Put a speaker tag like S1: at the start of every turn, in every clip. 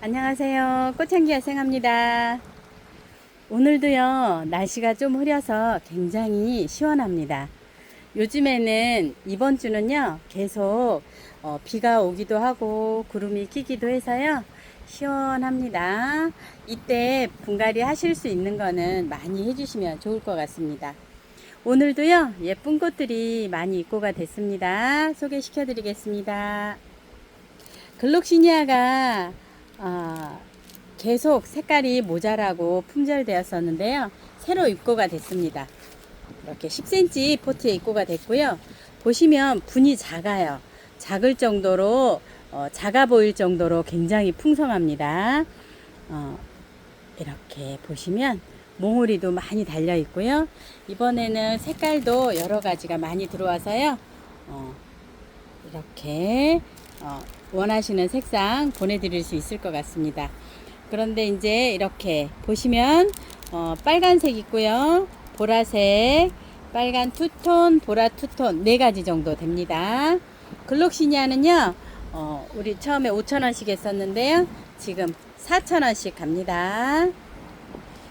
S1: 안녕하세요. 꽃향기 야생합니다. 오늘도요, 날씨가 좀 흐려서 굉장히 시원합니다. 요즘에는 이번 주는요, 계속 비가 오기도 하고 구름이 끼기도 해서요, 시원합니다. 이때 분갈이 하실 수 있는 거는 많이 해주시면 좋을 것 같습니다. 오늘도요, 예쁜 꽃들이 많이 입고가 됐습니다. 소개시켜 드리겠습니다. 글록시니아가 계속 색깔이 모자라고 품절되었었는데요. 새로 입고가 됐습니다. 이렇게 10cm 포트에 입고가 됐고요. 보시면 분이 작아요. 작을 정도로 작아 보일 정도로 굉장히 풍성합니다. 이렇게 보시면 몽우리도 많이 달려 있고요. 이번에는 색깔도 여러 가지가 많이 들어와서요. 이렇게 원하시는 색상 보내드릴 수 있을 것 같습니다. 그런데 이제 이렇게 보시면 빨간색 있고요, 보라색, 빨간 투톤, 보라 투톤 4가지 정도 됩니다. 글록시니아는요, 우리 처음에 5,000원씩 했었는데요, 지금 4,000원씩 갑니다.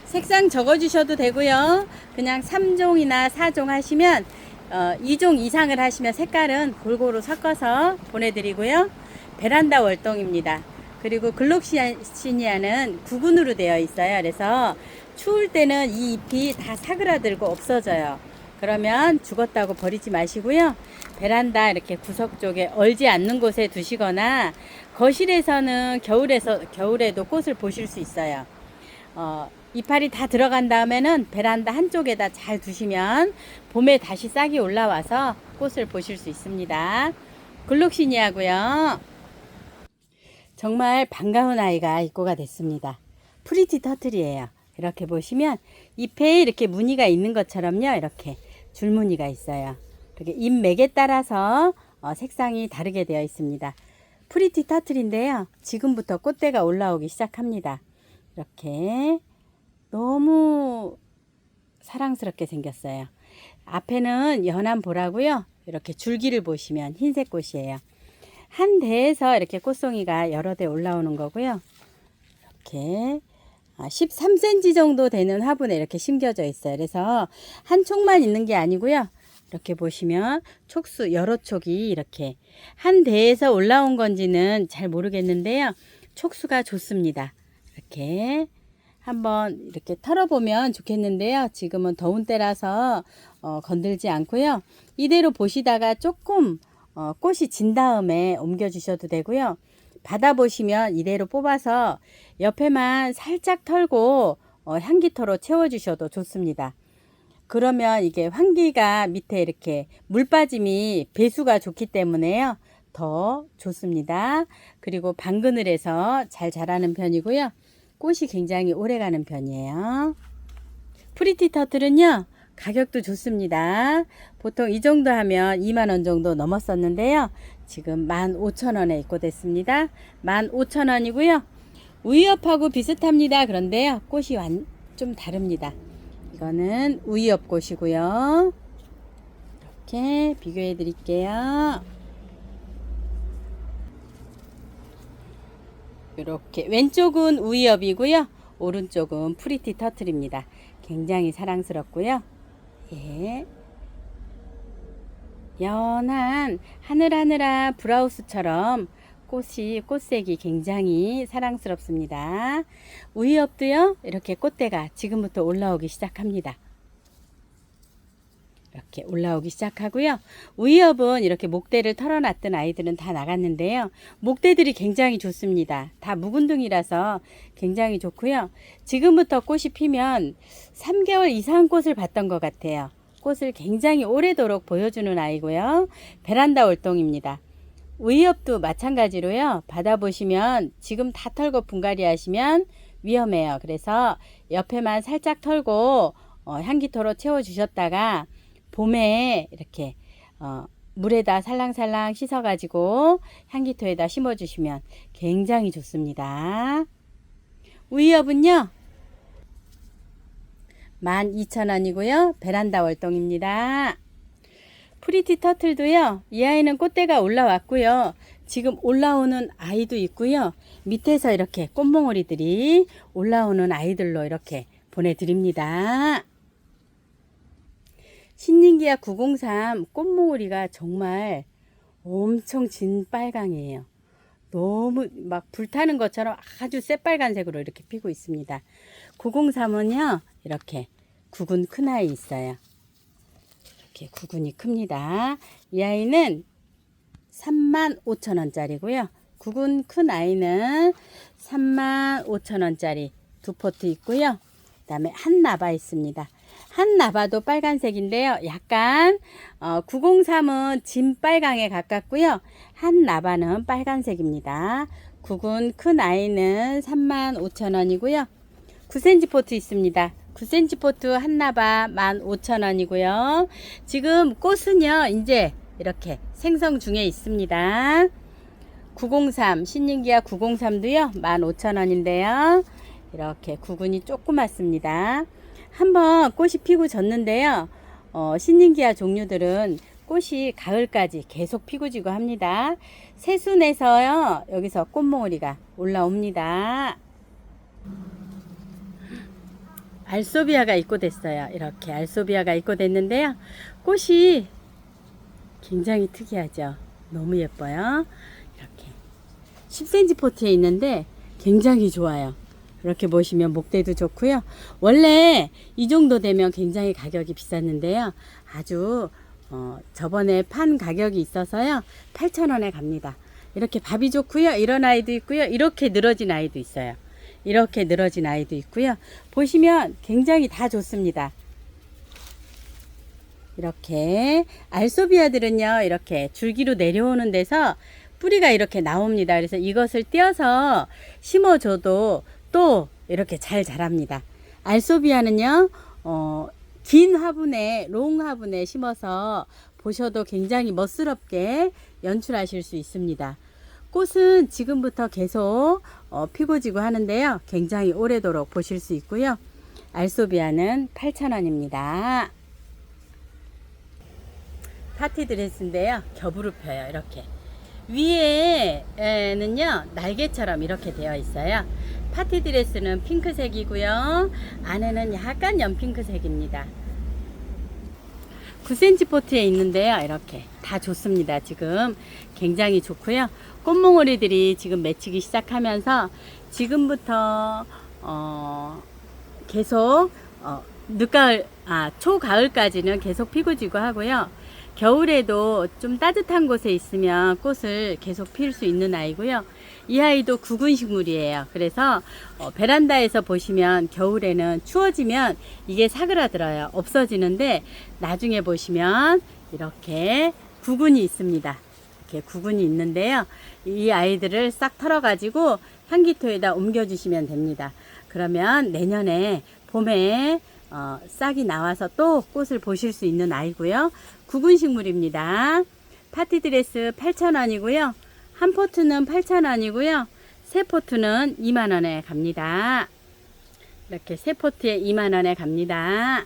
S1: 색상 적어주셔도 되고요, 그냥 3종이나 4종 하시면 2종 이상을 하시면 색깔은 골고루 섞어서 보내드리고요. 베란다 월동입니다. 그리고 글록시니아는 구근으로 되어 있어요. 그래서 추울 때는 이 잎이 다 사그라들고 없어져요. 그러면 죽었다고 버리지 마시고요. 베란다 이렇게 구석 쪽에 얼지 않는 곳에 두시거나 거실에서는 겨울에도 꽃을 보실 수 있어요. 이파리 다 들어간 다음에는 베란다 한쪽에다 잘 두시면 봄에 다시 싹이 올라와서 꽃을 보실 수 있습니다. 글록시니아고요. 정말 반가운 아이가 입고가 됐습니다. 프리티 터틀이에요. 이렇게 보시면 잎에 이렇게 무늬가 있는 것처럼요, 이렇게 줄무늬가 있어요. 이렇게 잎맥에 따라서 색상이 다르게 되어 있습니다. 프리티 터틀인데요, 지금부터 꽃대가 올라오기 시작합니다. 이렇게 너무 사랑스럽게 생겼어요. 앞에는 연한 보라고요. 이렇게 줄기를 보시면 흰색 꽃이에요. 한 대에서 이렇게 꽃송이가 여러 대 올라오는 거고요. 이렇게 13cm 정도 되는 화분에 이렇게 심겨져 있어요. 그래서 한 촉만 있는 게 아니고요. 이렇게 보시면 촉수 여러 촉이 이렇게 한 대에서 올라온 건지는 잘 모르겠는데요. 촉수가 좋습니다. 이렇게 한번 이렇게 털어보면 좋겠는데요. 지금은 더운 때라서 건들지 않고요. 이대로 보시다가 조금 꽃이 진 다음에 옮겨 주셔도 되고요. 받아보시면 이대로 뽑아서 옆에만 살짝 털고 향기토로 채워주셔도 좋습니다. 그러면 이게 환기가 밑에 이렇게 물 빠짐이 배수가 좋기 때문에요, 더 좋습니다. 그리고 방그늘에서 잘 자라는 편이고요. 꽃이 굉장히 오래가는 편이에요. 프리티 터틀은요, 가격도 좋습니다. 보통 이 정도 하면 2만원 정도 넘었었는데요, 지금 15,000원에 입고됐습니다. 15,000원이고요 우이업하고 비슷합니다. 그런데요, 꽃이 좀 다릅니다. 이거는 우이업 꽃이고요. 이렇게 비교해 드릴게요. 이렇게 왼쪽은 우이업이고요, 오른쪽은 프리티 터틀입니다. 굉장히 사랑스럽고요. 예. 연한 하늘하늘한 브라우스처럼 꽃색이 굉장히 사랑스럽습니다. 우이업도요, 이렇게 꽃대가 지금부터 올라오기 시작합니다. 이렇게 올라오기 시작하고요. 우이업은 이렇게 목대를 털어놨던 아이들은 다 나갔는데요. 목대들이 굉장히 좋습니다. 다 묵은둥이라서 굉장히 좋고요. 지금부터 꽃이 피면 3개월 이상 꽃을 봤던 것 같아요. 꽃을 굉장히 오래도록 보여주는 아이고요. 베란다 월동입니다. 우이업도 마찬가지로요. 받아보시면 지금 다 털고 분갈이 하시면 위험해요. 그래서 옆에만 살짝 털고 향기토로 채워주셨다가 봄에 이렇게 물에다 살랑살랑 씻어 가지고 향기토에다 심어 주시면 굉장히 좋습니다. 우이업은요, 12,000원이고요 베란다 월동입니다. 프리티 터틀도요, 이 아이는 꽃대가 올라왔고요, 지금 올라오는 아이도 있고요. 밑에서 이렇게 꽃몽오리들이 올라오는 아이들로 이렇게 보내드립니다. 신nin기아 903 꽃몽오리가 정말 엄청 진빨강이에요. 너무 막 불타는 것처럼 아주 새빨간색으로 이렇게 피고 있습니다. 903은요, 이렇게 구근 큰 아이 있어요. 이렇게 구근이 큽니다. 이 아이는 35,000원짜리고요. 구근 큰 아이는 35,000원짜리 두 포트 있고요. 그 다음에 한 나바 있습니다. 한 나바도 빨간색인데요. 약간 903은 진빨강에 가깝고요. 한 나바는 빨간색입니다. 구근 큰 아이는 35,000원이고요. 9cm 포트 있습니다. 9cm 포트 한 나바 15,000원이고요. 지금 꽃은요, 이제 이렇게 생성 중에 있습니다. 903, 신nin기아 903도요, 15,000원인데요. 이렇게 구근이 조그맣습니다. 한번 꽃이 피고 졌는데요. 신nin기아 종류들은 꽃이 가을까지 계속 피고 지고 합니다. 새순에서요, 여기서 꽃몽오리가 올라옵니다. 알소비아가 입고됐어요. 이렇게 알소비아가 입고됐는데요. 꽃이 굉장히 특이하죠. 너무 예뻐요. 이렇게 10cm 포트에 있는데 굉장히 좋아요. 이렇게 보시면 목대도 좋고요. 원래 이 정도 되면 굉장히 가격이 비쌌는데요. 아주 저번에 판 가격이 있어서요. 8,000원에 갑니다. 이렇게 밥이 좋고요. 이런 아이도 있고요. 이렇게 늘어진 아이도 있어요. 이렇게 늘어진 아이도 있고요. 보시면 굉장히 다 좋습니다. 이렇게 알소비아들은요, 이렇게 줄기로 내려오는 데서 뿌리가 이렇게 나옵니다. 그래서 이것을 띄어서 심어줘도 또 이렇게 잘 자랍니다. 알소비아는요, 긴 화분에, 롱 화분에 심어서 보셔도 굉장히 멋스럽게 연출하실 수 있습니다. 꽃은 지금부터 계속 피고 지고 하는데요. 굉장히 오래도록 보실 수 있고요. 알소비아는 8,000원입니다. 파티 드레스인데요. 겹으로 펴요. 이렇게. 위에는요, 날개처럼 이렇게 되어 있어요. 파티 드레스는 핑크색이고요. 안에는 약간 연핑크색입니다. 9cm 포트에 있는데요. 이렇게 다 좋습니다. 지금 굉장히 좋고요. 꽃몽오리들이 지금 맺히기 시작하면서 지금부터 계속 늦가을, 초가을까지는 계속 피고 지고 하고요. 겨울에도 좀 따뜻한 곳에 있으면 꽃을 계속 필 수 있는 아이고요. 이 아이도 구근식물이에요. 그래서 베란다에서 보시면 겨울에는 추워지면 이게 사그라들어요. 없어지는데 나중에 보시면 이렇게 구근이 있습니다. 이렇게 구근이 있는데요. 이 아이들을 싹 털어 가지고 향기토에다 옮겨 주시면 됩니다. 그러면 내년에 봄에 싹이 나와서 또 꽃을 보실 수 있는 아이고요. 구근식물입니다. 파티드레스 8,000원이고요. 한 포트는 8,000원이고요. 세 포트는 2만원에 갑니다. 이렇게 세 포트에 2만원에 갑니다.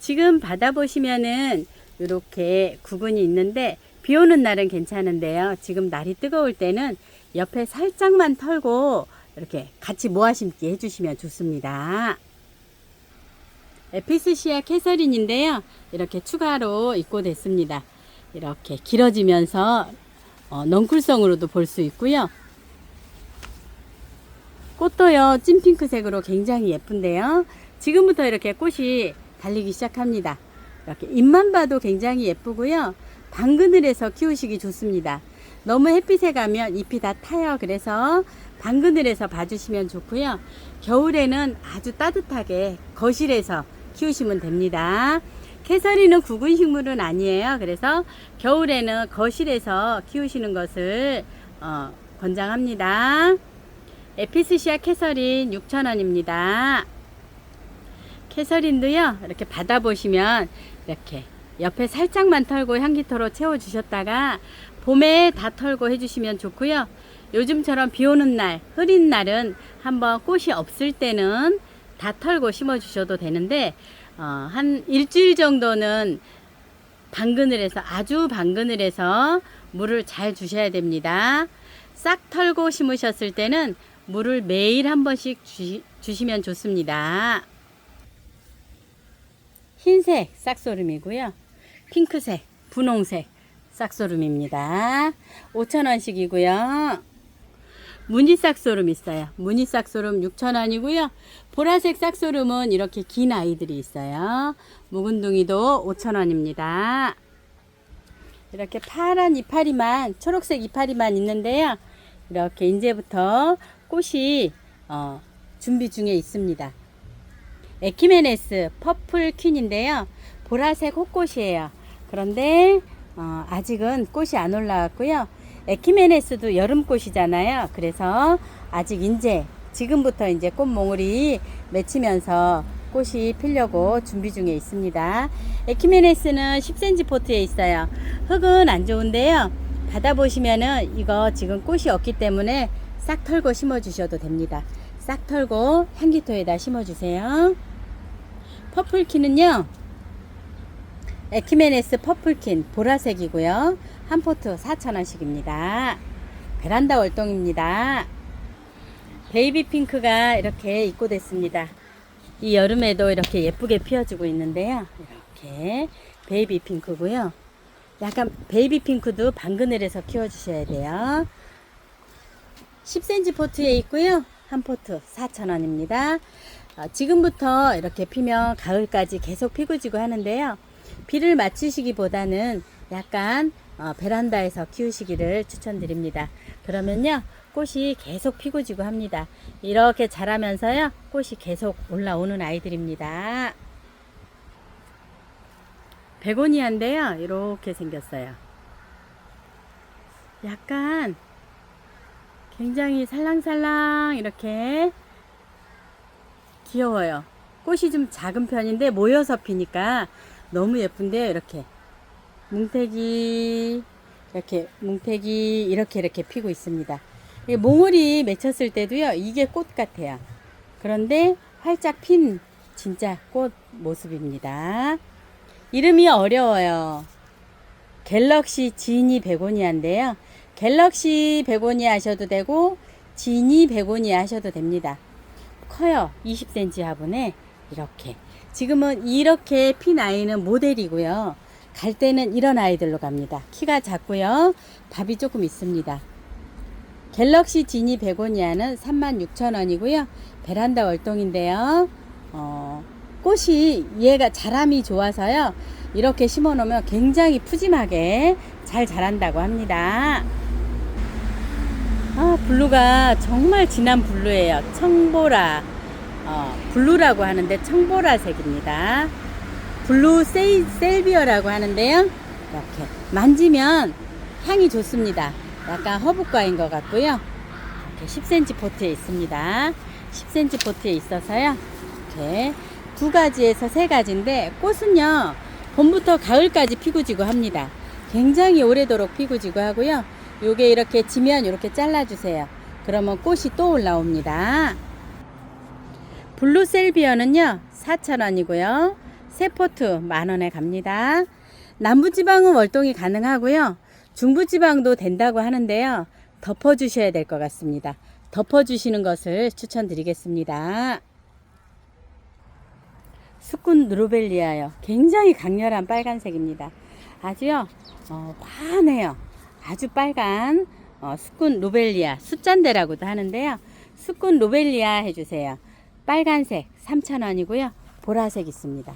S1: 지금 받아보시면은 이렇게 구근이 있는데 비 오는 날은 괜찮은데요. 지금 날이 뜨거울 때는 옆에 살짝만 털고 이렇게 같이 모아 심기 해주시면 좋습니다. 에피스시아 캐서린인데요. 이렇게 추가로 입고됐습니다. 이렇게 길어지면서 넝쿨성으로도 볼 수 있고요. 꽃도요, 찐핑크색으로 굉장히 예쁜데요. 지금부터 이렇게 꽃이 달리기 시작합니다. 이렇게 잎만 봐도 굉장히 예쁘고요. 방그늘에서 키우시기 좋습니다. 너무 햇빛에 가면 잎이 다 타요. 그래서 방그늘에서 봐주시면 좋고요. 겨울에는 아주 따뜻하게 거실에서 키우시면 됩니다. 캐서린은 구근식물은 아니에요. 그래서 겨울에는 거실에서 키우시는 것을 권장합니다. 에피스시아 캐서린 6,000원입니다. 캐서린도요, 이렇게 받아보시면 이렇게 옆에 살짝만 털고 향기토로 채워주셨다가 봄에 다 털고 해주시면 좋고요. 요즘처럼 비 오는 날, 흐린 날은 한번 꽃이 없을 때는 다 털고 심어주셔도 되는데 한 일주일 정도는 방그늘에서, 아주 방그늘에서 물을 잘 주셔야 됩니다. 싹 털고 심으셨을 때는 물을 매일 한 번씩 주시면 좋습니다. 흰색 싹소름이고요. 핑크색, 분홍색 싹소름입니다. 5,000원씩이고요. 무늬 싹소름 있어요. 무늬 싹소름 6,000원이고요. 보라색 싹소름은 이렇게 긴 아이들이 있어요. 묵은둥이도 5,000원입니다. 이렇게 파란 이파리만, 초록색 이파리만 있는데요. 이렇게 이제부터 꽃이 준비 중에 있습니다. 에키메네스 퍼플 퀸인데요. 보라색 꽃꽃이에요. 그런데 아직은 꽃이 안 올라왔고요. 에키메네스도 여름꽃이잖아요. 그래서 아직 지금부터 이제 꽃몽울이 맺히면서 꽃이 피려고 준비 중에 있습니다. 에키메네스는 10cm 포트에 있어요. 흙은 안 좋은데요. 받아보시면은 이거 지금 꽃이 없기 때문에 싹 털고 심어 주셔도 됩니다. 싹 털고 향기토에다 심어 주세요. 퍼플킨은요, 에키메네스 퍼플킨 보라색이고요. 한 포트 4,000원씩입니다. 베란다 월동입니다. 베이비 핑크가 이렇게 입고됐습니다. 이 여름에도 이렇게 예쁘게 피어주고 있는데요. 이렇게 베이비 핑크고요. 약간 베이비 핑크도 방그늘에서 키워주셔야 돼요. 10cm 포트에 있고요. 한 포트 4,000원입니다. 지금부터 이렇게 피면 가을까지 계속 피고 지고 하는데요. 비를 맞추시기보다는 약간 베란다에서 키우시기를 추천드립니다. 그러면요, 꽃이 계속 피고 지고 합니다. 이렇게 자라면서요, 꽃이 계속 올라오는 아이들입니다. 베고니아인데요, 이렇게 생겼어요. 약간 굉장히 살랑살랑 이렇게 귀여워요. 꽃이 좀 작은 편인데 모여서 피니까 너무 예쁜데요. 이렇게 뭉태기 이렇게 피고 있습니다. 몽울이 맺혔을 때도요, 이게 꽃 같아요. 그런데 활짝 핀 진짜 꽃 모습입니다. 이름이 어려워요. 갤럭시 지니 베고니아인데요. 갤럭시 베고니아 하셔도 되고 지니 베고니아 하셔도 됩니다. 커요. 20cm 화분에 이렇게. 지금은 이렇게 핀 아이는 모델이고요. 갈 때는 이런 아이들로 갑니다. 키가 작고요. 밥이 조금 있습니다. 갤럭시 지니 베고니아는 36,000원이고요. 베란다 월동인데요. 꽃이 얘가 자람이 좋아서요. 이렇게 심어 놓으면 굉장히 푸짐하게 잘 자란다고 합니다. 블루가 정말 진한 블루예요. 청보라. 블루라고 하는데 청보라색입니다. 블루 셀비어라고 하는데요. 이렇게 만지면 향이 좋습니다. 약간 허브과인 것 같고요. 이렇게 10cm 포트에 있습니다. 10cm 포트에 있어서요. 이렇게 2가지에서 3가지인데 꽃은요, 봄부터 가을까지 피고 지고 합니다. 굉장히 오래도록 피고 지고 하고요. 요게 이렇게 지면 이렇게 잘라주세요. 그러면 꽃이 또 올라옵니다. 블루 셀비어는요 4,000원이고요. 3포트 만원에 갑니다. 남부지방은 월동이 가능하고요. 중부지방도 된다고 하는데요. 덮어주셔야 될 것 같습니다. 덮어주시는 것을 추천드리겠습니다. 수꾼 누르벨리아요. 굉장히 강렬한 빨간색입니다. 아주요 환해요. 아주 빨간 수꾼 로벨리아, 숫잔대라고도 하는데요. 수꾼 로벨리아 해주세요. 빨간색 3,000원이고요. 보라색 있습니다.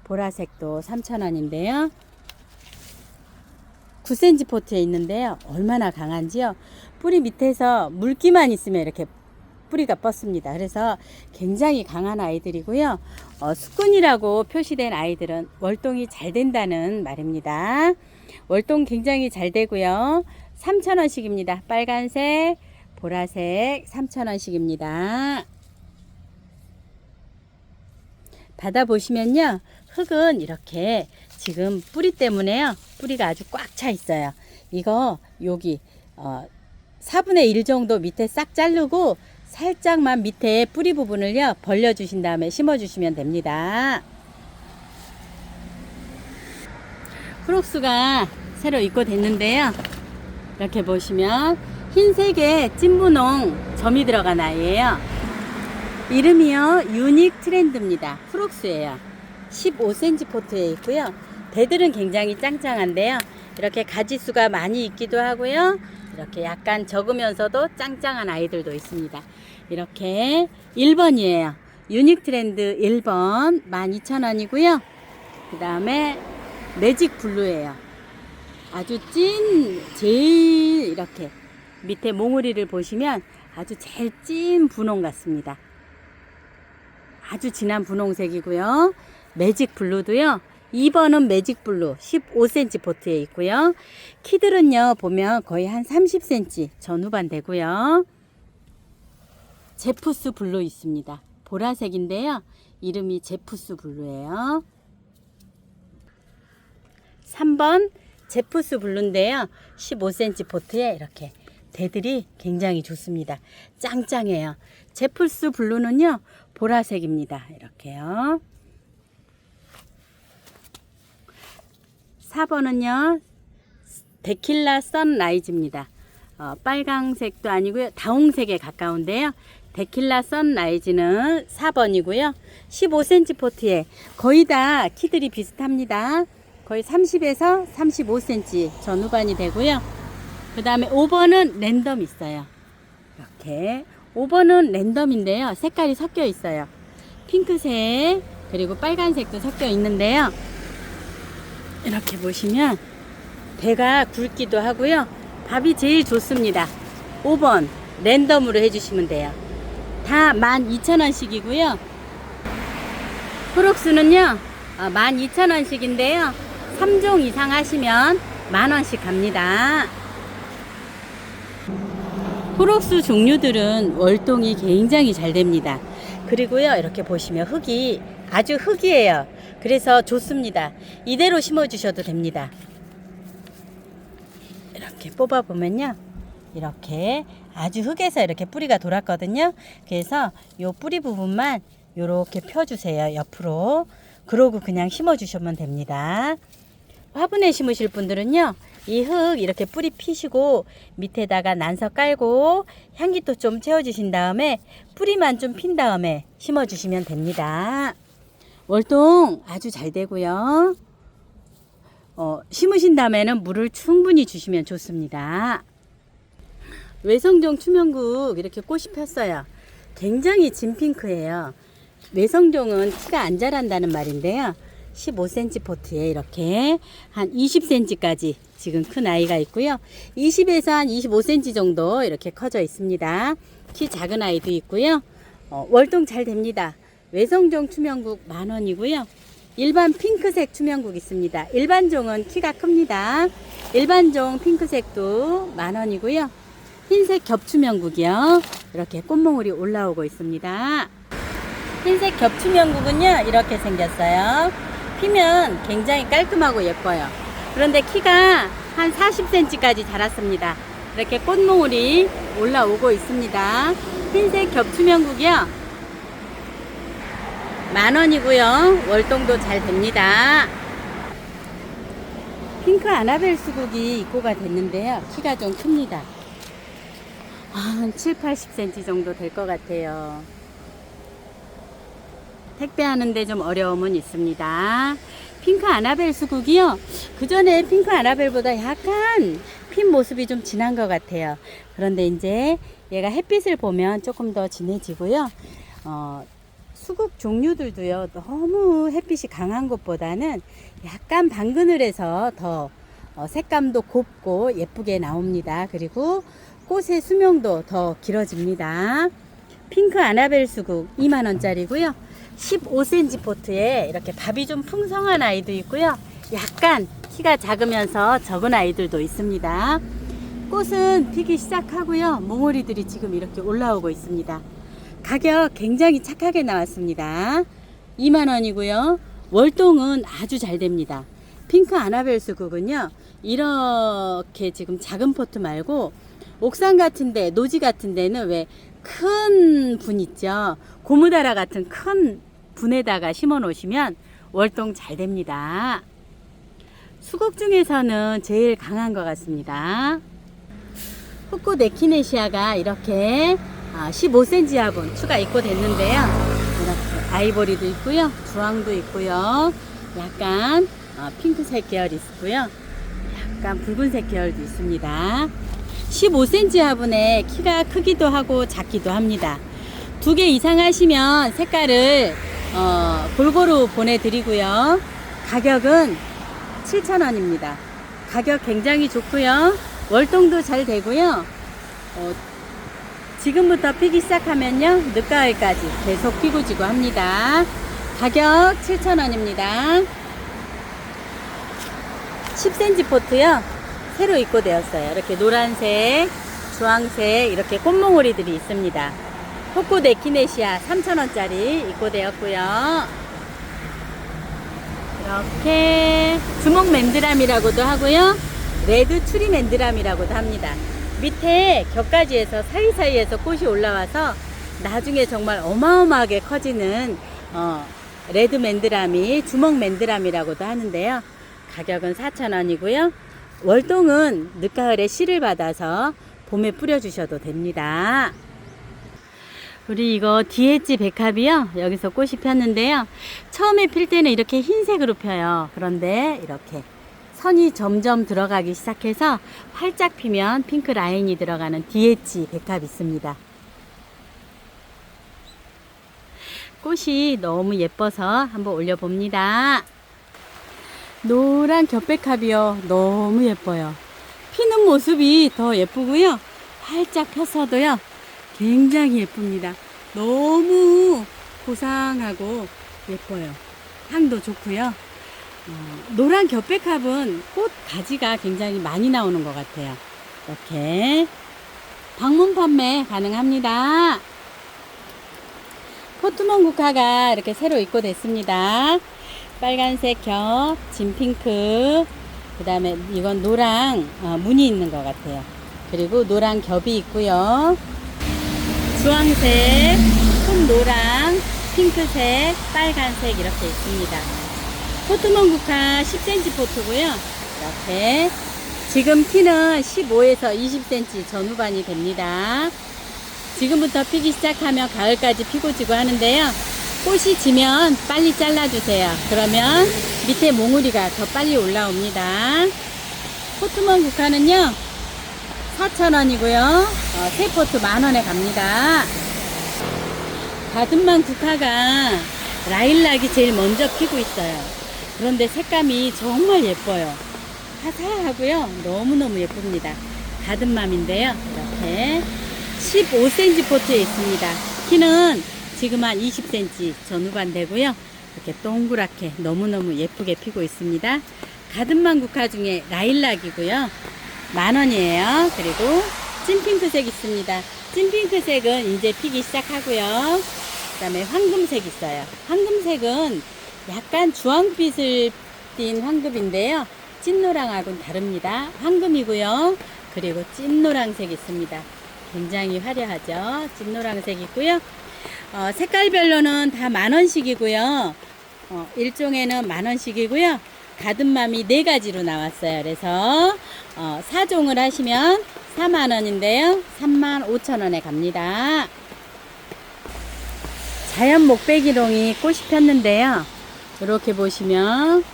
S1: 보라색도 3,000원인데요. 9cm 포트에 있는데요. 얼마나 강한지요. 뿌리 밑에서 물기만 있으면 이렇게 뿌리가 뻗습니다. 그래서 굉장히 강한 아이들이고요. 수꾼이라고 표시된 아이들은 월동이 잘 된다는 말입니다. 월동 굉장히 잘 되고요. 3,000원씩입니다. 빨간색, 보라색 3,000원씩입니다. 받아보시면요. 흙은 이렇게 지금 뿌리 때문에요. 뿌리가 아주 꽉 차 있어요. 이거 여기 4분의 1 정도 밑에 싹 자르고 살짝만 밑에 뿌리 부분을요. 벌려주신 다음에 심어주시면 됩니다. 프록스가 새로 입고됐는데요. 이렇게 보시면 흰색에 찐분홍 점이 들어간 아이예요. 이름이요 유닉 트렌드입니다. 프록스예요. 15cm 포트에 있고요. 대들은 굉장히 짱짱한데요. 이렇게 가지수가 많이 있기도 하고요. 이렇게 약간 적으면서도 짱짱한 아이들도 있습니다. 이렇게 1번이에요. 유닉 트렌드 1번 12,000원이고요. 그 다음에 매직 블루예요. 아주 제일 이렇게 밑에 몽우리를 보시면 아주 제일 찐 분홍 같습니다. 아주 진한 분홍색이고요. 매직 블루도요. 2번은 매직 블루 15cm 포트에 있고요. 키들은요 보면 거의 한 30cm 전후반 되고요. 제푸스 블루 있습니다. 보라색인데요. 이름이 제푸스 블루예요. 3번 제푸스 블루인데요. 15cm 포트에 이렇게 대들이 굉장히 좋습니다. 짱짱해요. 제푸스 블루는요. 보라색입니다. 이렇게요. 4번은요. 데킬라 선라이즈입니다. 빨강색도 아니고요. 다홍색에 가까운데요. 데킬라 선라이즈는 4번이고요. 15cm 포트에 거의 다 키들이 비슷합니다. 거의 30에서 35cm 전후반이 되고요. 그 다음에 5번은 랜덤 있어요. 이렇게 5번은 랜덤인데요. 색깔이 섞여 있어요. 핑크색 그리고 빨간색도 섞여 있는데요. 이렇게 보시면 배가 굵기도 하고요. 밥이 제일 좋습니다. 5번 랜덤으로 해주시면 돼요. 다 12,000원씩이고요. 프록스는요 12,000원씩인데요. 3종 이상 하시면 만원씩 갑니다. 프록스 종류들은 월동이 굉장히 잘 됩니다. 그리고요 이렇게 보시면 흙이 아주 흙이에요. 그래서 좋습니다. 이대로 심어 주셔도 됩니다. 이렇게 뽑아 보면요 이렇게 아주 흙에서 이렇게 뿌리가 돌았거든요. 그래서 요 뿌리 부분만 이렇게 펴주세요. 옆으로. 그러고 그냥 심어 주시면 됩니다. 화분에 심으실 분들은요 이 흙 이렇게 뿌리 피시고 밑에다가 난석 깔고 향기도 좀 채워주신 다음에 뿌리만 좀 핀 다음에 심어 주시면 됩니다. 월동 아주 잘 되고요. 심으신 다음에는 물을 충분히 주시면 좋습니다. 외성종 추명국 이렇게 꽃이 폈어요. 굉장히 진핑크예요. 외성종은 키가 안 자란다는 말인데요. 15cm 포트에 이렇게 한 20cm까지 지금 큰 아이가 있고요. 20에서 한 25cm 정도 이렇게 커져 있습니다. 키 작은 아이도 있고요. 월동 잘 됩니다. 외성종 추명국 만원이고요. 일반 핑크색 추명국 있습니다. 일반종은 키가 큽니다. 일반종 핑크색도 만원이고요. 흰색 겹추명국이요. 이렇게 꽃몽울이 올라오고 있습니다. 흰색 겹추명국은요. 이렇게 생겼어요. 피면 굉장히 깔끔하고 예뻐요. 그런데 키가 한 40cm까지 자랐습니다. 이렇게 꽃몽울이 올라오고 있습니다. 흰색 겹추명국이요. 만원이고요. 월동도 잘 됩니다. 핑크 아나벨 수국이 입고가 됐는데요. 키가 좀 큽니다. 한 7, 80cm 정도 될 것 같아요. 택배하는데 좀 어려움은 있습니다. 핑크 아나벨 수국이요. 그 전에 핑크 아나벨보다 약간 핀 모습이 좀 진한 것 같아요. 그런데 이제 얘가 햇빛을 보면 조금 더 진해지고요. 수국 종류들도요. 너무 햇빛이 강한 것보다는 약간 방그늘해서 더 색감도 곱고 예쁘게 나옵니다. 그리고 꽃의 수명도 더 길어집니다. 핑크 아나벨 수국 2만원짜리고요. 15cm 포트에 이렇게 밥이 좀 풍성한 아이도 있고요. 약간 키가 작으면서 적은 아이들도 있습니다. 꽃은 피기 시작하고요. 몽우리들이 지금 이렇게 올라오고 있습니다. 가격 굉장히 착하게 나왔습니다. 2만원이고요. 월동은 아주 잘 됩니다. 핑크 아나벨 수국은요. 이렇게 지금 작은 포트 말고 옥상 같은데 노지 같은 데는 왜 큰 분 있죠. 고무다라 같은 큰 분에다가 심어 놓으시면 월동 잘 됩니다. 수국 중에서는 제일 강한 것 같습니다. 흑꽃 에키네시아가 이렇게 15cm 화분 추가 입고됐는데요. 이렇게 아이보리도 있고요, 주황도 있고요, 약간 핑크색 계열이 있고요, 약간 붉은색 계열도 있습니다. 15cm 화분에 키가 크기도 하고 작기도 합니다. 2개 이상 하시면 색깔을 골고루 보내드리고요. 가격은 7,000원입니다. 가격 굉장히 좋고요. 월동도 잘 되고요. 지금부터 피기 시작하면요, 늦가을까지 계속 피고 지고 합니다. 가격 7,000원입니다. 10cm 포트요, 새로 입고되었어요. 이렇게 노란색, 주황색 이렇게 꽃몽오리들이 있습니다. 흑꽃 에키네시아 3,000원짜리 입고되었고요. 이렇게 주먹 맨드람이라고도 하고요, 레드 추리 맨드람이라고도 합니다. 밑에 격가지에서 사이사이에서 꽃이 올라와서 나중에 정말 어마어마하게 커지는 레드 맨드람이 주먹 맨드람이라고도 하는데요. 가격은 4,000원이고요. 월동은 늦가을에 씨를 받아서 봄에 뿌려주셔도 됩니다. 우리 이거 디엣지 백합이요, 여기서 꽃이 폈는데요. 처음에 필 때는 이렇게 흰색으로 펴요. 그런데 이렇게 선이 점점 들어가기 시작해서 활짝 피면 핑크 라인이 들어가는 디엣지 백합이 있습니다. 꽃이 너무 예뻐서 한번 올려봅니다. 노란 겹백합이요, 너무 예뻐요. 피는 모습이 더 예쁘고요, 활짝 폈어도요 굉장히 예쁩니다. 너무 고상하고 예뻐요. 향도 좋고요. 노란 겹백합은 꽃 가지가 굉장히 많이 나오는 것 같아요. 이렇게 방문 판매 가능합니다. 포트몬 국화가 이렇게 새로 입고됐습니다. 빨간색 겹, 진핑크, 그 다음에 이건 노랑 무늬 있는 것 같아요. 그리고 노란 겹이 있고요, 주황색, 톤노랑, 핑크색, 빨간색 이렇게 있습니다. 포트몬 국화 10cm 포트고요. 이렇게 지금 키는 15에서 20cm 전후반이 됩니다. 지금부터 피기 시작하면 가을까지 피고 지고 하는데요. 꽃이 지면 빨리 잘라주세요. 그러면 밑에 몽우리가 더 빨리 올라옵니다. 포트몬 국화는요, 4,000원이고요. 새 포트 10,000원에 갑니다. 가든만 국화가 라일락이 제일 먼저 피고 있어요. 그런데 색감이 정말 예뻐요. 화사하고요, 너무너무 예쁩니다. 가든맘인데요, 이렇게 15cm 포트에 있습니다. 키는 지금 한 20cm 전후반 되고요. 이렇게 동그랗게 너무너무 예쁘게 피고 있습니다. 가든맘 국화 중에 라일락이고요, 10,000원이에요. 그리고 찐핑크색 있습니다. 찐핑크색은 이제 피기 시작하고요. 그 다음에 황금색 있어요. 황금색은 약간 주황빛을 띤 황금인데요, 찐노랑하고는 다릅니다. 황금이고요. 그리고 찐노랑색 있습니다. 굉장히 화려하죠. 찐노랑색 있고요. 색깔별로는 다 10,000원씩이고요. 일종에는 10,000원씩이고요. 가든맘이 4가지로 나왔어요. 그래서 4종을 하시면 40,000원인데요. 35,000원에 갑니다. 자연 목베기롱이 꽃이 폈는데요. 이렇게 보시면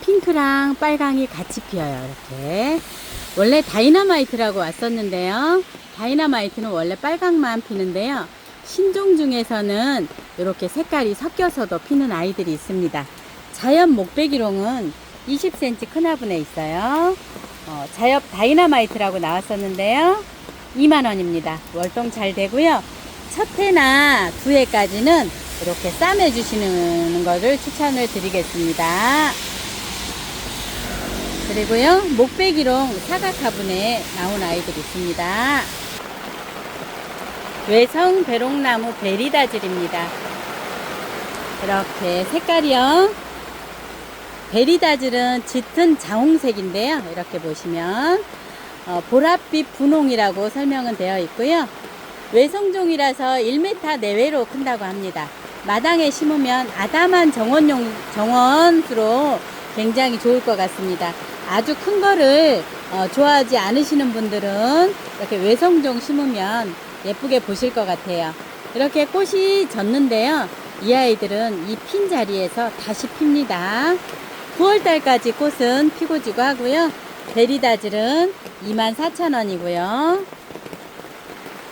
S1: 핑크랑 빨강이 같이 피어요. 이렇게 원래 다이너마이트라고 왔었는데요. 다이너마이트는 원래 빨강만 피는데요. 신종 중에서는 이렇게 색깔이 섞여서도 피는 아이들이 있습니다. 자연 목베기롱은 20cm 큰 화분에 있어요. 자연 다이너마이트라고 나왔었는데요. 20,000원입니다. 월동 잘 되고요. 첫 해나 두 해까지는 이렇게 싸매 주시는 것을 추천을 드리겠습니다. 그리고요, 목베기롱 사각 화분에 나온 아이들이 있습니다. 외성 배롱나무 베리다즐입니다. 이렇게 색깔이요, 베리다즐은 짙은 자홍색인데요. 이렇게 보시면 보랏빛 분홍이라고 설명은 되어 있고요. 외성종이라서 1m 내외로 큰다고 합니다. 마당에 심으면 아담한 정원수로 굉장히 좋을 것 같습니다. 아주 큰 거를 좋아하지 않으시는 분들은 이렇게 외성종 심으면 예쁘게 보실 것 같아요. 이렇게 꽃이 졌는데요. 이 아이들은 이 핀 자리에서 다시 핍니다. 9월달까지 꽃은 피고 지고 하고요. 베리다즐은 24,000원이고요.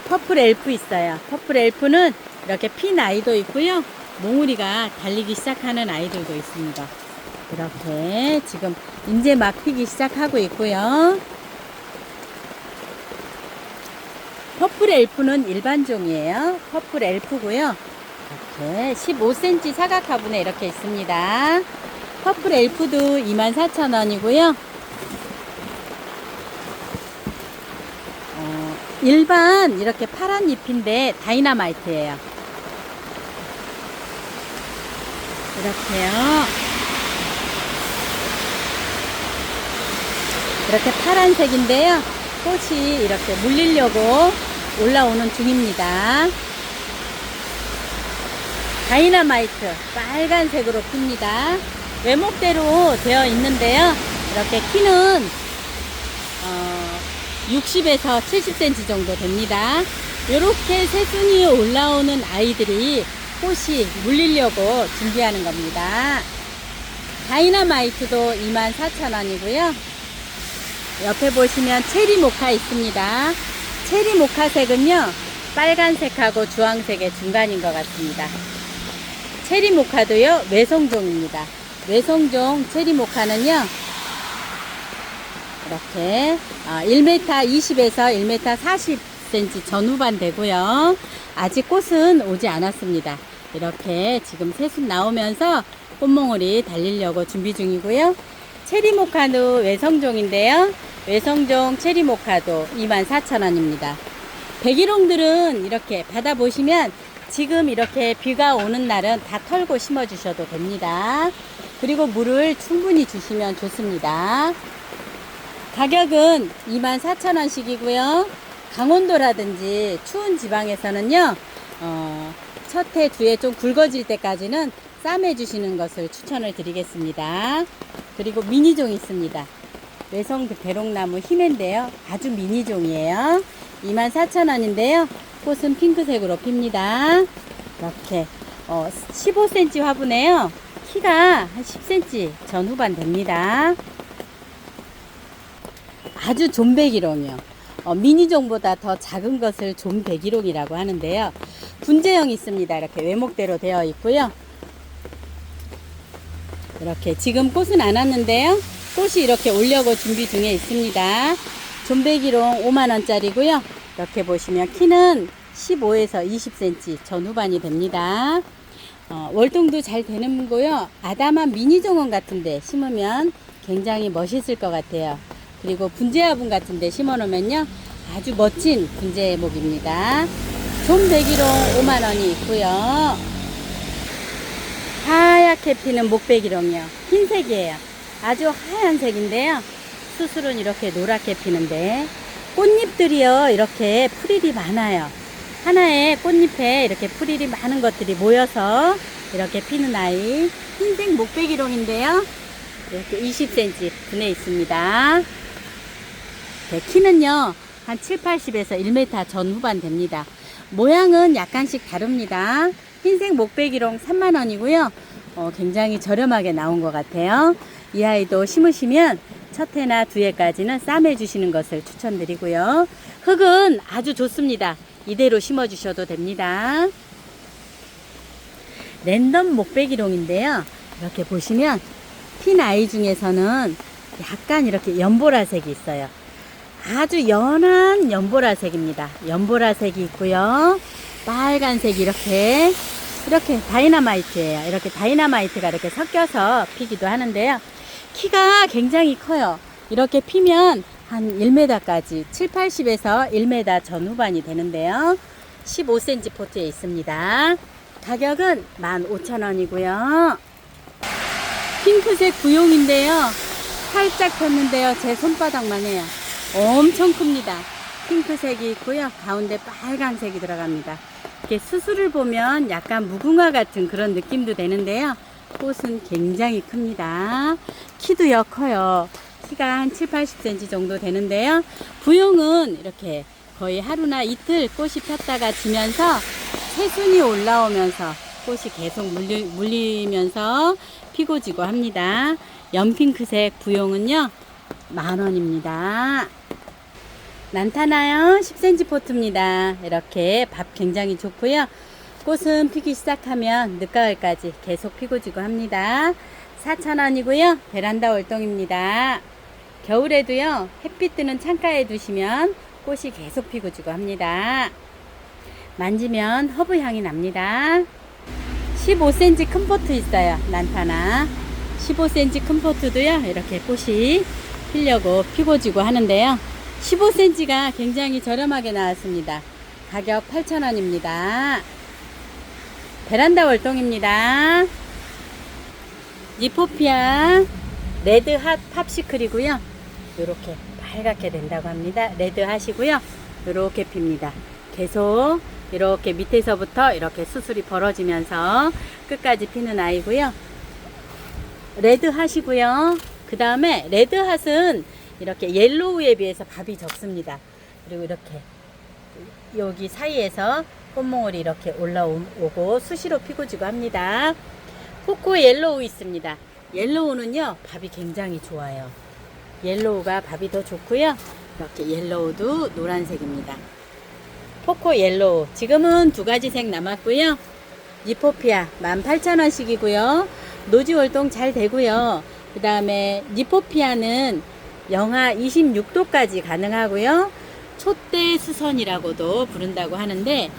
S1: 퍼플 엘프 있어요. 퍼플 엘프는 이렇게 핀 아이도 있고요. 몽우리가 달리기 시작하는 아이들도 있습니다. 이렇게 지금 이제 막 피기 시작하고 있고요. 퍼플 엘프는 일반종이에요. 퍼플 엘프고요. 이렇게 15cm 사각 화분에 이렇게 있습니다. 퍼플 엘프도 24,000원이고요. 일반 이렇게 파란 잎인데 다이너마이트예요. 이렇게요. 이렇게 파란색인데요. 꽃이 이렇게 물리려고 올라오는 중입니다. 다이너마이트 빨간색으로 핍니다. 외목대로 되어 있는데요. 이렇게 키는 60에서 70cm 정도 됩니다. 이렇게 새순이 올라오는 아이들이 꽃이 물리려고 준비하는 겁니다. 다이너마이트도 24,000원이고요. 옆에 보시면 체리 모카 있습니다. 체리 모카색은요, 빨간색하고 주황색의 중간인 것 같습니다. 체리 모카도요, 외성종입니다. 외성종 체리 모카는요, 이렇게 1m 20에서 1m 40cm 전후반 되고요. 아직 꽃은 오지 않았습니다. 이렇게 지금 새순 나오면서 꽃몽울이 달리려고 준비 중이고요. 체리모카도 외성종인데요. 외성종 체리모카도 24,000원입니다. 백일홍들은 이렇게 받아보시면 지금 이렇게 비가 오는 날은 다 털고 심어 주셔도 됩니다. 그리고 물을 충분히 주시면 좋습니다. 가격은 24,000원씩이고요. 강원도라든지 추운 지방에서는요, 첫 해, 두 해 좀 굵어질 때까지는 쌈해 주시는 것을 추천을 드리겠습니다. 그리고 미니종 있습니다. 외성 대롱나무 희매인데요. 아주 미니종이에요. 24,000원인데요. 꽃은 핑크색으로 핍니다. 이렇게 15cm 화분에요. 키가 한 10cm 전후반 됩니다. 아주 존백일홍이요. 미니종보다 더 작은 것을 존백일홍이라고 하는데요. 분재형 있습니다. 이렇게 외목대로 되어 있고요. 이렇게 지금 꽃은 안 왔는데요. 꽃이 이렇게 오려고 준비 중에 있습니다. 존백일홍 5만원짜리고요. 이렇게 보시면 키는 15에서 20cm 전후반이 됩니다. 월동도 잘 되는 거고요. 아담한 미니종원 같은데 심으면 굉장히 멋있을 것 같아요. 그리고 분재화분 같은데 심어 놓으면요, 아주 멋진 분재목입니다. 존백일홍 5만원이 있고요. 하얗게 피는 목백일홍이요. 흰색이에요. 아주 하얀색인데요. 수술은 이렇게 노랗게 피는데, 꽃잎들이요, 이렇게 풀일이 많아요. 하나의 꽃잎에 이렇게 풀일이 많은 것들이 모여서 이렇게 피는 아이. 흰색 목백일홍인데요. 이렇게 20cm 분해 있습니다. 네, 키는요, 한 7, 80에서 1m 전후반 됩니다. 모양은 약간씩 다릅니다. 흰색 목백일홍 3만원이고요. 굉장히 저렴하게 나온 것 같아요. 이 아이도 심으시면 첫 해나 두 해까지는 쌈해 주시는 것을 추천드리고요. 흙은 아주 좋습니다. 이대로 심어 주셔도 됩니다. 랜덤 목백일홍인데요. 이렇게 보시면 핀 아이 중에서는 약간 이렇게 연보라색이 있어요. 아주 연한 연보라색입니다. 연보라색이 있고요. 빨간색이 이렇게 다이너마이트예요. 이렇게 다이너마이트가 이렇게 섞여서 피기도 하는데요. 키가 굉장히 커요. 이렇게 피면 한 1m까지 7, 80에서 1m 전후반이 되는데요. 15cm 포트에 있습니다. 가격은 15,000원이고요. 핑크색 구용인데요. 살짝 폈는데요. 제 손바닥만 해요. 엄청 큽니다. 핑크색이 있고요. 가운데 빨간색이 들어갑니다. 이렇게 수술을 보면 약간 무궁화 같은 그런 느낌도 되는데요. 꽃은 굉장히 큽니다. 키도요 커요. 키가 한 7, 80cm 정도 되는데요. 부용은 이렇게 거의 하루나 이틀 꽃이 폈다가 지면서 새순이 올라오면서 꽃이 계속 물리면서 피고 지고 합니다. 연핑크색 부용은요 10,000원입니다. 난타나요 10cm 포트입니다. 이렇게 밥 굉장히 좋고요. 꽃은 피기 시작하면 늦가을까지 계속 피고 지고 합니다. 4,000원이고요. 베란다 월동입니다. 겨울에도요 햇빛 드는 창가에 두시면 꽃이 계속 피고 지고 합니다. 만지면 허브 향이 납니다. 15cm 큰 포트 있어요. 난타나 15cm 큰 포트도요 이렇게 꽃이 피려고 피고 지고 하는데요. 15cm가 굉장히 저렴하게 나왔습니다. 가격 8,000원입니다. 베란다 월동입니다. 니포피아 레드핫 팝시클이고요. 이렇게 빨갛게 된다고 합니다. 레드핫이고요. 이렇게 핍니다. 계속 이렇게 밑에서부터 이렇게 수술이 벌어지면서 끝까지 피는 아이고요. 레드핫이고요. 그 다음에 레드핫은 이렇게 옐로우에 비해서 밥이 적습니다. 그리고 이렇게 여기 사이에서 꽃몽울이 이렇게 올라오고 수시로 피고 지고 합니다. 포코 옐로우 있습니다. 옐로우는요 밥이 굉장히 좋아요. 옐로우가 밥이 더 좋고요. 이렇게 옐로우도 노란색입니다. 포코 옐로우 지금은 2가지 색 남았고요. 니포피아 18,000원씩이고요. 노지 월동 잘 되고요. 그 다음에 니포피아는 영하 26도까지 가능하고요. 촛대 수선이라고도 부른다고 하는데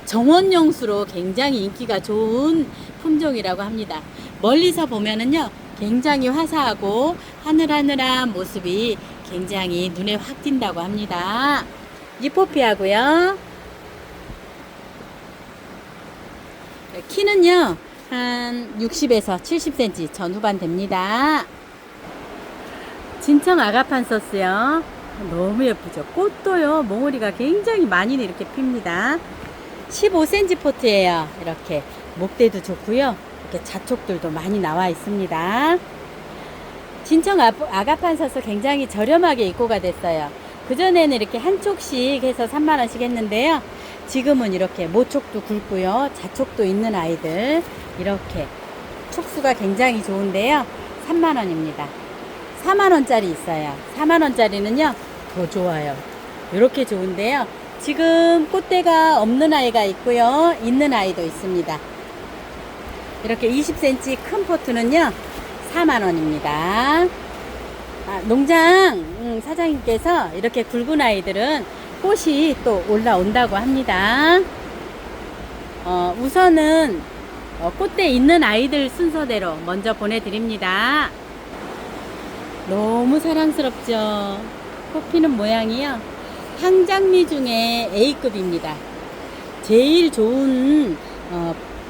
S1: 정원용수로 굉장히 인기가 좋은 품종이라고 합니다. 멀리서 보면은요 굉장히 화사하고 하늘하늘한 모습이 굉장히 눈에 확 띈다고 합니다. 니포피아고요. 키는요 한 60에서 70cm 전후반 됩니다. 진청 아가판서스요. 너무 예쁘죠. 꽃도요 몽우리가 굉장히 많이 이렇게 핍니다. 15cm 포트예요. 이렇게 목대도 좋고요. 이렇게 자촉들도 많이 나와 있습니다. 진청 아가판서스 굉장히 저렴하게 입고가 됐어요. 그전에는 이렇게 한 촉씩 해서 3만원씩 했는데요. 지금은 이렇게 모촉도 굵고요. 자촉도 있는 아이들 이렇게 촉수가 굉장히 좋은데요. 3만원입니다. 4만원짜리 있어요. 4만원짜리는요 더 좋아요. 이렇게 좋은데요. 지금 꽃대가 없는 아이가 있고요. 있는 아이도 있습니다. 이렇게 20cm 큰 포트는요 4만원입니다. 농장 사장님께서 이렇게 굵은 아이들은 꽃이 또 올라온다고 합니다. 우선은 꽃대 있는 아이들 순서대로 먼저 보내드립니다. 너무 사랑스럽죠. 꽃 피는 모양이요 향장미 중에 A급입니다. 제일 좋은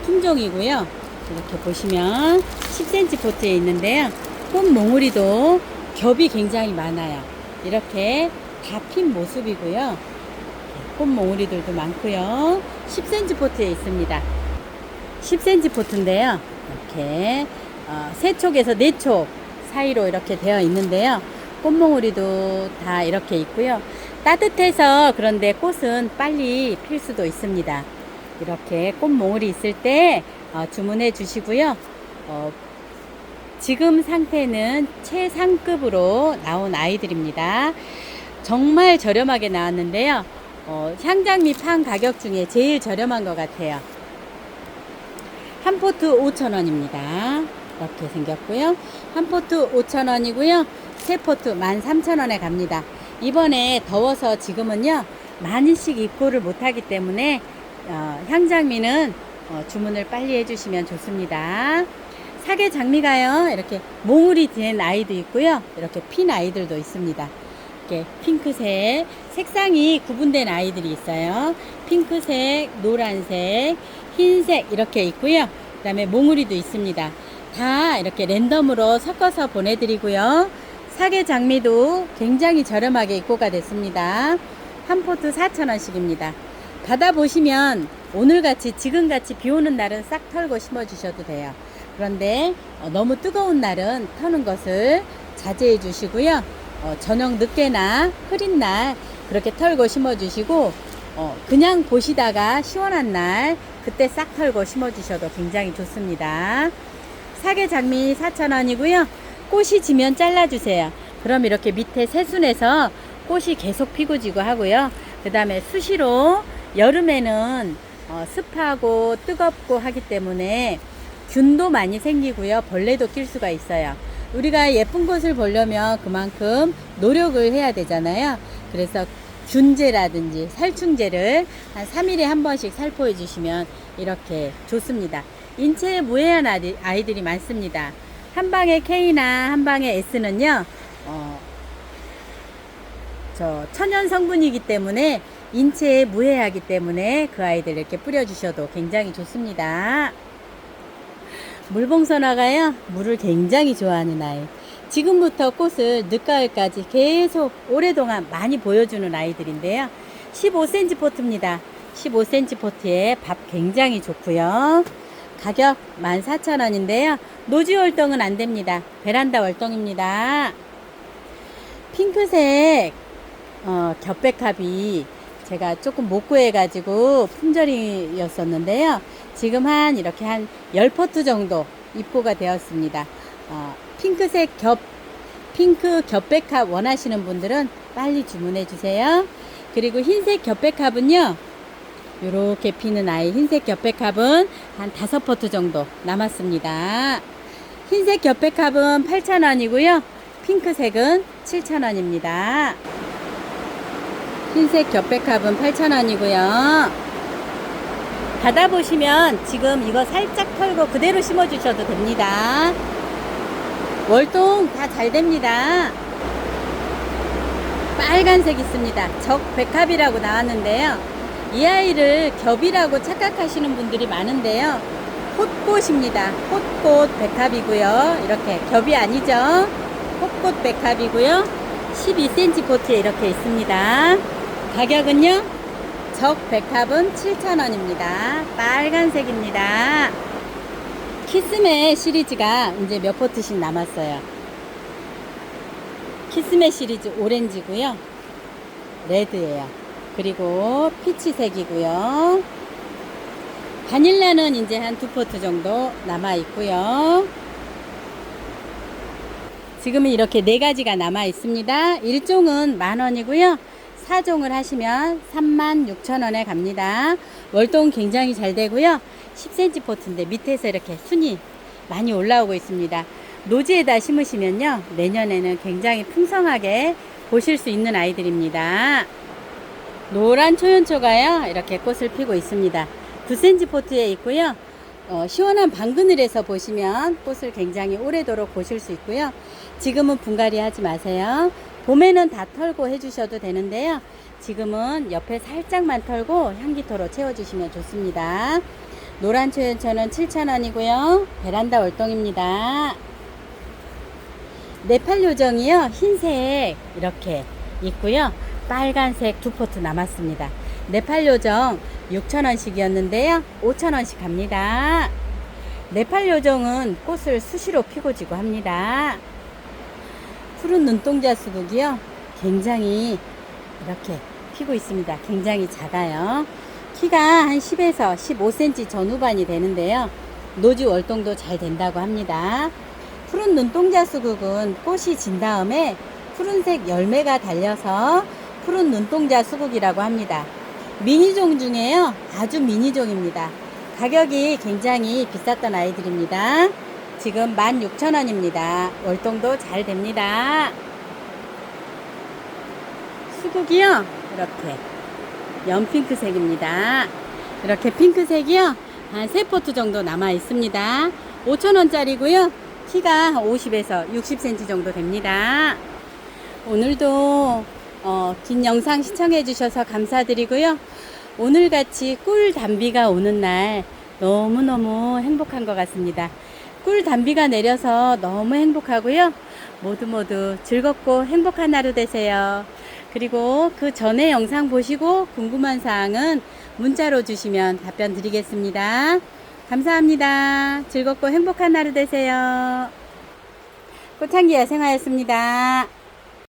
S1: 품종이고요. 이렇게 보시면 10cm 포트에 있는데요. 꽃 몽우리도 겹이 굉장히 많아요. 이렇게 다 핀 모습이고요. 꽃 몽우리들도 많고요. 10cm 포트에 있습니다. 10cm 포트인데요. 이렇게 3촉에서 4촉 사이로 이렇게 되어 있는데요. 꽃몽우리도 다 이렇게 있고요. 따뜻해서 그런데 꽃은 빨리 필 수도 있습니다. 이렇게 꽃몽우리 있을 때 주문해 주시고요. 지금 상태는 최상급으로 나온 아이들입니다. 정말 저렴하게 나왔는데요. 향장미 판 가격 중에 제일 저렴한 것 같아요. 한 포트 5,000원입니다. 이렇게 생겼고요. 한 포트 5,000원이고요. 세 포트 13,000원에 갑니다. 이번에 더워서 지금은요 많이씩 입고를 못하기 때문에 향장미는 주문을 빨리 해주시면 좋습니다. 사계 장미가요 이렇게 몽울이 된 아이도 있고요. 이렇게 핀 아이들도 있습니다. 이렇게 핑크색 색상이 구분된 아이들이 있어요. 핑크색, 노란색, 흰색 이렇게 있고요. 그 다음에 몽우리도 있습니다. 다 이렇게 랜덤으로 섞어서 보내드리고요. 사계 장미도 굉장히 저렴하게 입고가 됐습니다. 한 포트 4,000원씩입니다. 받아보시면 오늘같이 지금같이 비 오는 날은 싹 털고 심어주셔도 돼요. 그런데 너무 뜨거운 날은 터는 것을 자제해 주시고요. 저녁 늦게나 흐린 날 그렇게 털고 심어 주시고, 그냥 보시다가 시원한 날 그때 싹 털고 심어 주셔도 굉장히 좋습니다. 사계 장미 4,000원이고요. 꽃이 지면 잘라 주세요. 그럼 이렇게 밑에 새순에서 꽃이 계속 피고 지고 하고요. 그 다음에 수시로 여름에는 습하고 뜨겁고 하기 때문에 균도 많이 생기고요. 벌레도 낄 수가 있어요. 우리가 예쁜 꽃을 보려면 그만큼 노력을 해야 되잖아요. 그래서 균제라든지 살충제를 한 3일에 한 번씩 살포해 주시면 이렇게 좋습니다. 인체에 무해한 아이들이 많습니다. 한 방에 K나 한 방에 S는요, 천연 성분이기 때문에 인체에 무해하기 때문에 그 아이들 이렇게 뿌려주셔도 굉장히 좋습니다. 물봉선화가요, 물을 굉장히 좋아하는 아이. 지금부터 꽃을 늦가을까지 계속 오랫동안 많이 보여주는 아이들인데요. 15cm 포트입니다. 15cm 포트에 밥 굉장히 좋고요. 가격 14,000원인데요. 노지 월동은 안 됩니다. 베란다 월동입니다. 핑크색 겹백합이 제가 조금 못 구해가지고 품절이었었는데요. 지금 이렇게 한 10포트 정도 입고가 되었습니다. 핑크 겹백합 원하시는 분들은 빨리 주문해 주세요. 그리고 흰색 겹백합은요, 요렇게 피는 아이 흰색 겹백합은 한 5포트 정도 남았습니다. 흰색 겹백합은 8,000원이고요. 핑크색은 7,000원입니다. 흰색 겹백합은 8,000원이고요. 받아보시면 지금 이거 살짝 털고 그대로 심어 주셔도 됩니다. 월동 다 잘 됩니다. 빨간색 있습니다. 적백합이라고 나왔는데요. 이 아이를 겹이라고 착각하시는 분들이 많은데요. 홑꽃입니다. 홑꽃 백합이고요. 이렇게 겹이 아니죠. 홑꽃 백합이고요. 12cm 포트에 이렇게 있습니다. 가격은요, 적백합은 7,000원입니다. 빨간색입니다. 키스메 시리즈가 이제 몇 포트씩 남았어요. 키스메 시리즈 오렌지고요. 레드예요. 그리고 피치색이고요. 바닐라는 이제 한 2포트 정도 남아 있고요. 지금은 이렇게 4가지가 남아 있습니다. 1종은 10,000원이고요. 4종을 하시면 36,000원에 갑니다. 월동 굉장히 잘 되고요. 10cm 포트인데 밑에서 이렇게 순이 많이 올라오고 있습니다. 노지에다 심으시면요, 내년에는 굉장히 풍성하게 보실 수 있는 아이들입니다. 노란 초연초가요, 이렇게 꽃을 피고 있습니다. 9cm 포트에 있고요. 시원한 방그늘에서 보시면 꽃을 굉장히 오래도록 보실 수 있고요. 지금은 분갈이 하지 마세요. 봄에는 다 털고 해주셔도 되는데요. 지금은 옆에 살짝만 털고 향기토로 채워주시면 좋습니다. 노란 초연초는 7,000원이고요. 베란다 월동입니다. 네팔 요정이요, 흰색 이렇게 있고요. 빨간색 2포트 남았습니다. 네팔 요정 6,000원씩이었는데요. 5,000원씩 갑니다. 네팔 요정은 꽃을 수시로 피고 지고 합니다. 푸른 눈동자 수국이요, 굉장히 이렇게 피고 있습니다. 굉장히 작아요. 키가 한 10에서 15cm 전후반이 되는데요. 노지 월동도 잘 된다고 합니다. 푸른 눈동자 수국은 꽃이 진 다음에 푸른색 열매가 달려서 푸른 눈동자 수국이라고 합니다. 미니종 중에요, 아주 미니종입니다. 가격이 굉장히 비쌌던 아이들입니다. 지금 16,000원입니다. 월동도 잘 됩니다. 수국이요, 이렇게 연핑크색입니다. 이렇게 핑크색이요, 한 3포트 정도 남아 있습니다. 5,000원짜리고요. 키가 50에서 60cm 정도 됩니다. 오늘도 긴 영상 시청해 주셔서 감사드리고요. 오늘같이 꿀 단비가 오는 날 너무너무 행복한 것 같습니다. 꿀 단비가 내려서 너무 행복하고요. 모두 즐겁고 행복한 하루 되세요. 그리고 그 전에 영상 보시고 궁금한 사항은 문자로 주시면 답변 드리겠습니다. 감사합니다. 즐겁고 행복한 하루 되세요. 꽃향기 야생화였습니다.